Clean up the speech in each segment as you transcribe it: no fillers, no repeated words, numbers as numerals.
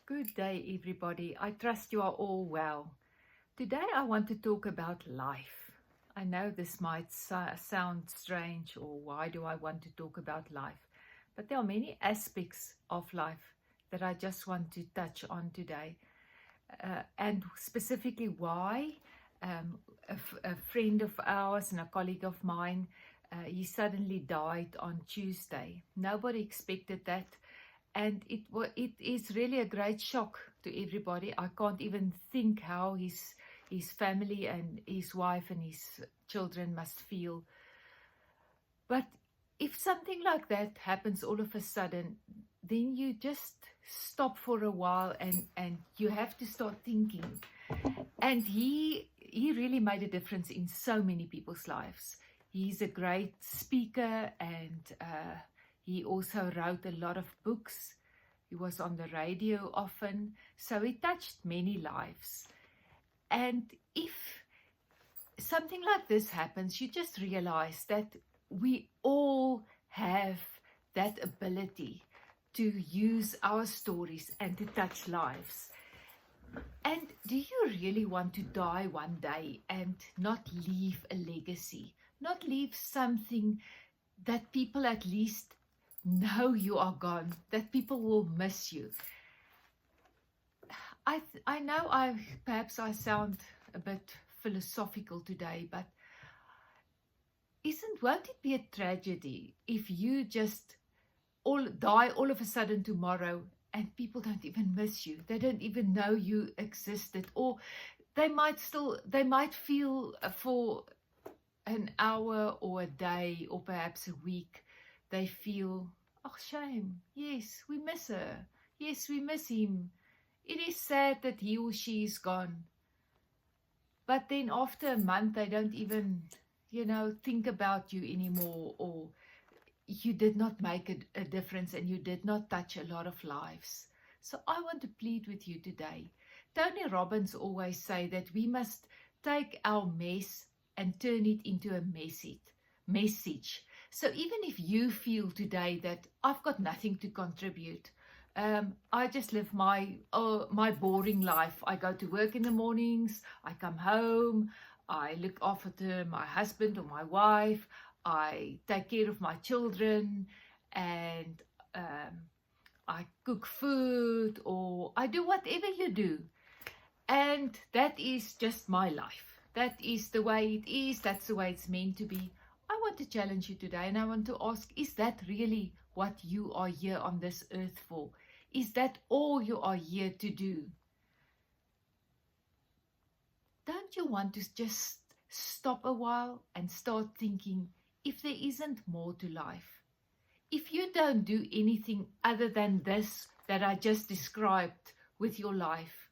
Good day, everybody. I trust you are all well. Today, I want to talk about life. I know this might sound strange, or why do I want to talk about life? But there are many aspects of life that I just want to touch on today, and specifically why a friend of ours and a colleague of mine, he suddenly died on Tuesday. Nobody expected that. And it is really a great shock to everybody. I can't even think how his family and his wife and his children must feel. But if something like that happens all of a sudden, then you just stop for a while and you have to start thinking. And he really made a difference in so many people's lives. He's a great speaker, and he also wrote a lot of books. He was on the radio often, so he touched many lives. And if something like this happens, you just realize that we all have that ability to use our stories and to touch lives. And do you really want to die one day and not leave a legacy, not leave something that people at least know you are gone, that people will miss you? I know perhaps I sound a bit philosophical today, but won't it be a tragedy if you just all die all of a sudden tomorrow and people don't even miss you? They don't even know you existed, or they might feel for an hour or a day or perhaps a week, they feel, oh, shame. Yes, we miss her. Yes, we miss him. It is sad that he or she is gone. But then after a month, they don't even, think about you anymore, or you did not make a difference and you did not touch a lot of lives. So I want to plead with you today. Tony Robbins always say that we must take our mess and turn it into a message. So even if you feel today that I've got nothing to contribute, I just live my boring life. I go to work in the mornings, I come home, I look after my husband or my wife, I take care of my children, and I cook food, or I do whatever you do. And that is just my life. That is the way it is. That's the way it's meant to be. I want to challenge you today, and I want to ask, is that really what you are here on this earth for? Is that all you are here to do? Don't you want to just stop a while and start thinking, if there isn't more to life, if you don't do anything other than this that I just described with your life,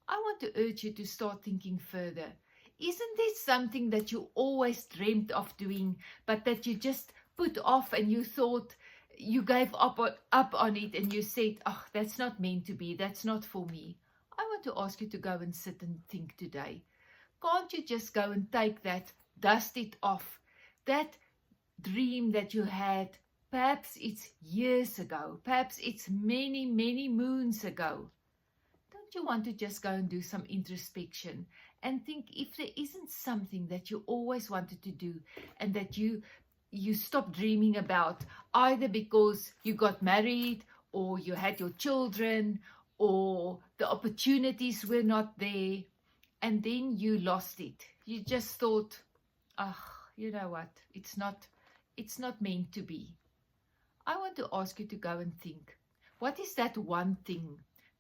I want to urge you to start thinking further. Isn't there something that you always dreamt of doing, but that you just put off, and you thought you gave up on it, and you said, oh, that's not meant to be, that's not for me? I want to ask you to go and sit and think today. Can't you just go and take that, dust it off, that dream that you had? Perhaps it's years ago, perhaps it's many, many moons ago. Don't you want to just go and do some introspection and think if there isn't something that you always wanted to do, and that you stopped dreaming about, either because you got married, or you had your children, or the opportunities were not there, and then you lost it. You just thought, you know what, it's not meant to be. I want to ask you to go and think, what is that one thing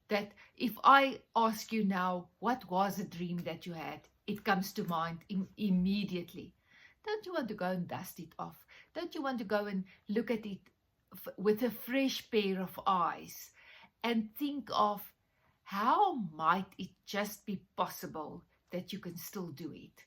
that, if I ask you now, what was a dream that you had, it comes to mind immediately? Don't you want to go and dust it off? Don't you want to go and look at it with a fresh pair of eyes and think of, how might it just be possible that you can still do it?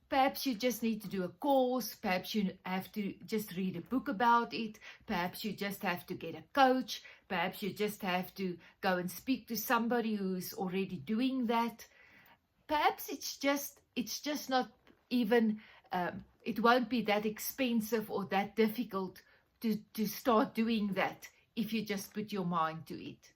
Perhaps you just need to do a course. Perhaps you have to just read a book about it. Perhaps you just have to get a coach. Perhaps you just have to go and speak to somebody who's already doing that. Perhaps it's just not even, it won't be that expensive or that difficult to start doing that if you just put your mind to it.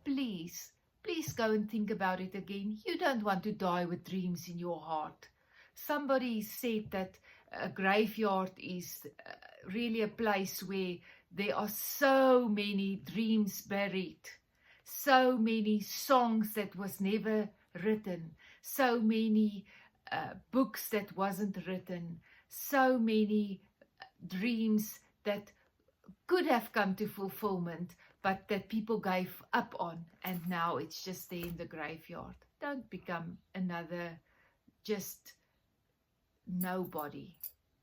Please please go and think about it again. You don't want to die with dreams in your heart. Somebody said that a graveyard is really a place where there are so many dreams buried, so many songs that was never written, so many books that wasn't written, so many dreams that could have come to fulfillment, but that people gave up on, and now it's just there in the graveyard. Don't become another just nobody.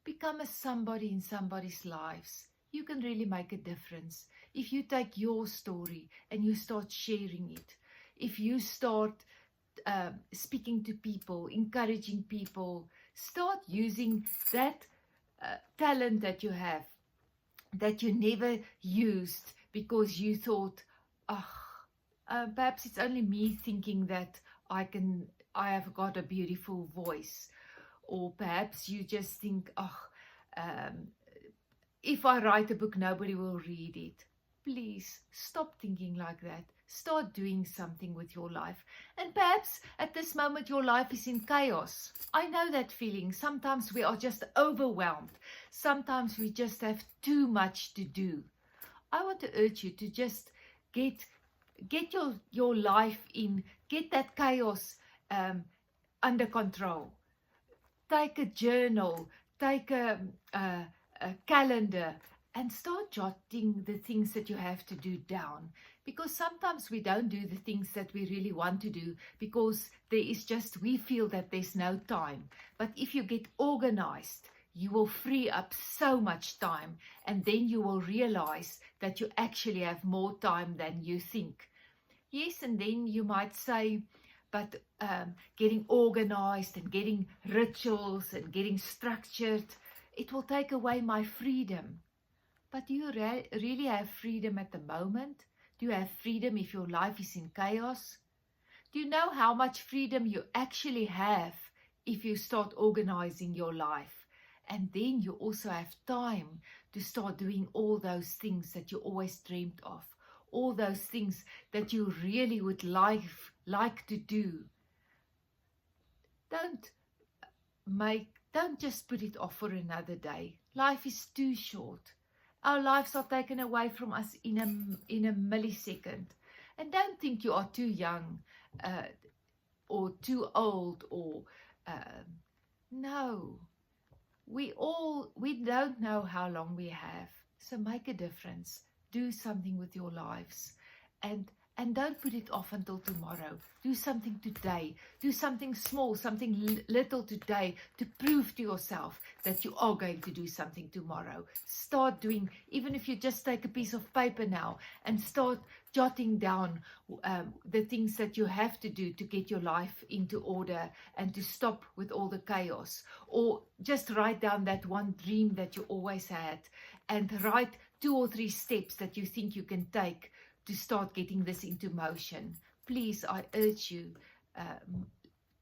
Become a somebody in somebody's lives. You can really make a difference if you take your story and you start sharing it. If you start speaking to people, encouraging people, start using that talent that you have, that you never used because you thought, perhaps it's only me thinking that I have got a beautiful voice. Or perhaps you just think, if I write a book, nobody will read it. Please stop thinking like that. Start doing something with your life. And perhaps at this moment your life is in chaos. I know that feeling. Sometimes we are just overwhelmed. Sometimes we just have too much to do. I want to urge you to just get your life in, get that chaos under control. Take a journal, take a calendar, and start jotting the things that you have to do down. Because sometimes we don't do the things that we really want to do because we feel that there's no time. But if you get organized, you will free up so much time, and then you will realize that you actually have more time than you think. Yes, and then you might say, but getting organized and getting rituals and getting structured, it will take away my freedom. But do you really have freedom at the moment? Do you have freedom if your life is in chaos? Do you know how much freedom you actually have if you start organizing your life? And then you also have time to start doing all those things that you always dreamed of. All those things that you really would like to do. Don't just put it off for another day. Life is too short. Our lives are taken away from us in a millisecond. And don't think you are too young or too old or no. We don't know how long we have. So make a difference. Do something with your lives. And don't put it off until tomorrow. Do something today. Do something small, something little today to prove to yourself that you are going to do something tomorrow. Start doing, even if you just take a piece of paper now and start jotting down the things that you have to do to get your life into order and to stop with all the chaos. Or just write down that one dream that you always had and write 2 or 3 steps that you think you can take to start getting this into motion. Please, I urge you,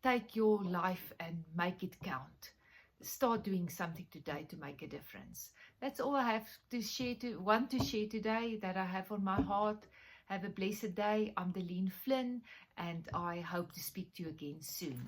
take your life and make it count. Start doing something today to make a difference. That's all I have to want to share today that I have on my heart. Have a blessed day. I'm Deline Flynn, and I hope to speak to you again soon.